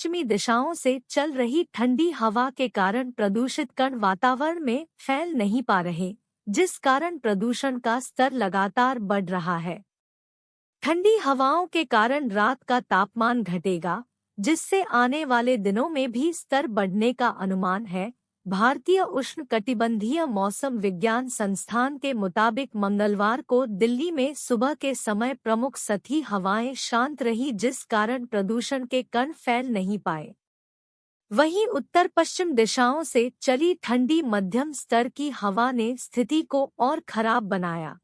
पश्चिमी दिशाओं से चल रही ठंडी हवा के कारण प्रदूषित कण वातावरण में फैल नहीं पा रहे, जिस कारण प्रदूषण का स्तर लगातार बढ़ रहा है। ठंडी हवाओं के कारण रात का तापमान घटेगा, जिससे आने वाले दिनों में भी स्तर बढ़ने का अनुमान है। भारतीय उष्णकटिबंधीय मौसम विज्ञान संस्थान के मुताबिक मंगलवार को दिल्ली में सुबह के समय प्रमुख सतही हवाएं शांत रही, जिस कारण प्रदूषण के कण फैल नहीं पाए। वहीं उत्तर पश्चिम दिशाओं से चली ठंडी मध्यम स्तर की हवा ने स्थिति को और खराब बनाया।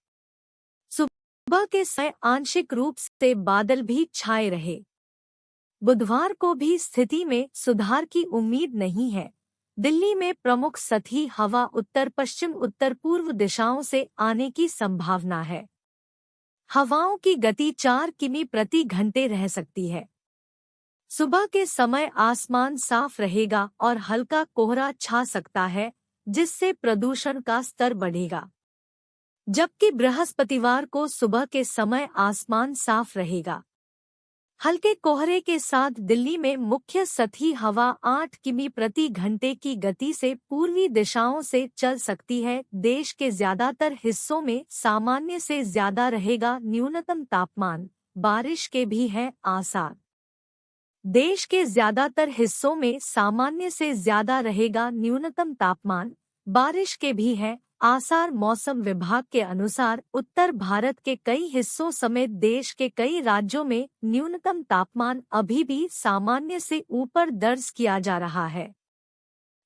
सुबह के समय आंशिक रूप से बादल भी छाए रहे। बुधवार को भी स्थिति में सुधार की उम्मीद नहीं है। दिल्ली में प्रमुख सतही हवा उत्तर पश्चिम उत्तर पूर्व दिशाओं से आने की संभावना है। हवाओं की गति 4 किमी प्रति घंटे रह सकती है। सुबह के समय आसमान साफ रहेगा और हल्का कोहरा छा सकता है, जिससे प्रदूषण का स्तर बढ़ेगा। जबकि बृहस्पतिवार को सुबह के समय आसमान साफ रहेगा। हल्के कोहरे के साथ दिल्ली में मुख्य सतही हवा 8 किमी प्रति घंटे की गति से पूर्वी दिशाओं से चल सकती है। देश के ज्यादातर हिस्सों में सामान्य से ज्यादा रहेगा न्यूनतम तापमान, बारिश के भी हैं आसार। देश के ज्यादातर हिस्सों में सामान्य से ज्यादा रहेगा न्यूनतम तापमान, बारिश के भी हैं आसार। मौसम विभाग के अनुसार उत्तर भारत के कई हिस्सों समेत देश के कई राज्यों में न्यूनतम तापमान अभी भी सामान्य से ऊपर दर्ज किया जा रहा है।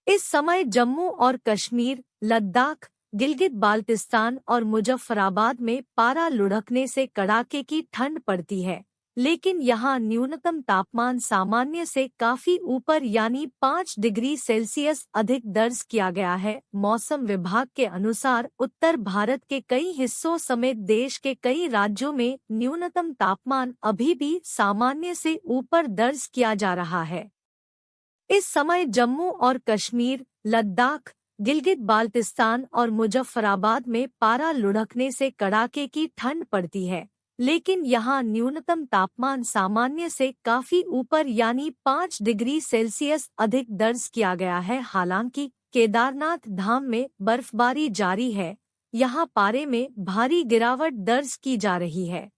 इस समय जम्मू और कश्मीर, लद्दाख, गिलगित बाल्टिस्तान और मुजफ्फराबाद में पारा लुढ़कने से कड़ाके की ठंड पड़ती है, लेकिन यहाँ न्यूनतम तापमान सामान्य से काफी ऊपर यानी 5 डिग्री सेल्सियस अधिक दर्ज किया गया है। मौसम विभाग के अनुसार उत्तर भारत के कई हिस्सों समेत देश के कई राज्यों में न्यूनतम तापमान अभी भी सामान्य से ऊपर दर्ज किया जा रहा है। इस समय जम्मू और कश्मीर, लद्दाख, गिलगित बाल्टिस्तान और मुजफ्फराबाद में पारा लुढ़कने से कड़ाके की ठंड पड़ती है, लेकिन यहाँ न्यूनतम तापमान सामान्य से काफी ऊपर यानी 5 डिग्री सेल्सियस अधिक दर्ज किया गया है। हालांकि केदारनाथ धाम में बर्फबारी जारी है, यहाँ पारे में भारी गिरावट दर्ज की जा रही है।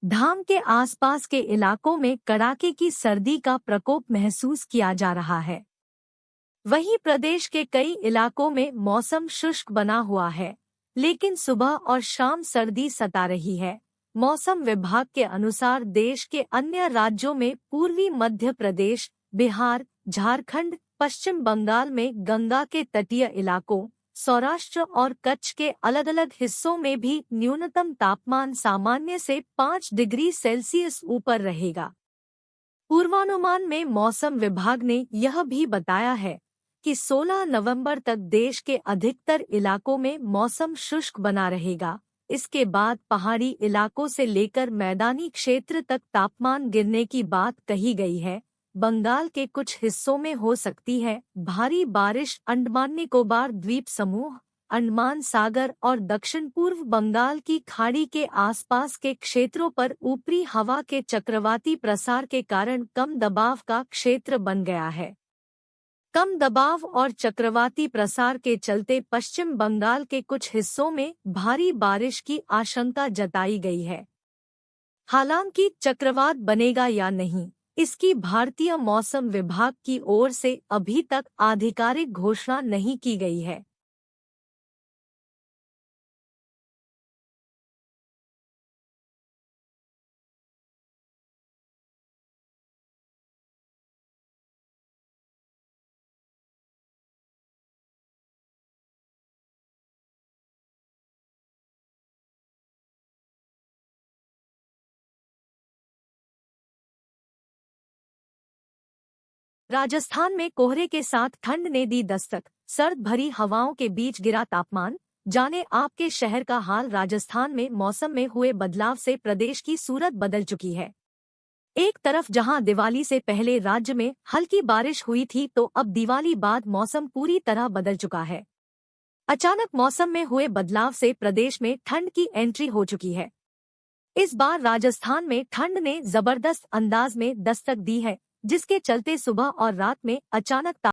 धाम के आसपास के इलाकों में कड़ाके की सर्दी का प्रकोप महसूस किया जा रहा है। वहीं प्रदेश के कई इलाकों में मौसम शुष्क बना हुआ है, लेकिन सुबह और शाम सर्दी सता रही है। मौसम विभाग के अनुसार देश के अन्य राज्यों में पूर्वी मध्य प्रदेश, बिहार, झारखंड, पश्चिम बंगाल में गंगा के तटीय इलाकों, सौराष्ट्र और कच्छ के अलग अलग हिस्सों में भी न्यूनतम तापमान सामान्य से 5 डिग्री सेल्सियस ऊपर रहेगा। पूर्वानुमान में मौसम विभाग ने यह भी बताया है कि 16 नवंबर तक देश के अधिकतर इलाकों में मौसम शुष्क बना रहेगा। इसके बाद पहाड़ी इलाकों से लेकर मैदानी क्षेत्र तक तापमान गिरने की बात कही गई है। बंगाल के कुछ हिस्सों में हो सकती है भारी बारिश। अंडमान निकोबार द्वीप समूह, अंडमान सागर और दक्षिण पूर्व बंगाल की खाड़ी के आसपास के क्षेत्रों पर ऊपरी हवा के चक्रवाती प्रसार के कारण कम दबाव का क्षेत्र बन गया है। कम दबाव और चक्रवाती प्रसार के चलते पश्चिम बंगाल के कुछ हिस्सों में भारी बारिश की आशंका जताई गई है। हालांकि चक्रवात बनेगा या नहीं, इसकी भारतीय मौसम विभाग की ओर से अभी तक आधिकारिक घोषणा नहीं की गई है। राजस्थान में कोहरे के साथ ठंड ने दी दस्तक, सर्द भरी हवाओं के बीच गिरा तापमान। जाने आपके शहर का हाल। राजस्थान में मौसम में हुए बदलाव से प्रदेश की सूरत बदल चुकी है। एक तरफ जहां दिवाली से पहले राज्य में हल्की बारिश हुई थी, तो अब दिवाली बाद मौसम पूरी तरह बदल चुका है। अचानक मौसम में हुए बदलाव से प्रदेश में ठंड की एंट्री हो चुकी है। इस बार राजस्थान में ठंड ने जबरदस्त अंदाज में दस्तक दी है। जिसके चलते सुबह और रात में अचानक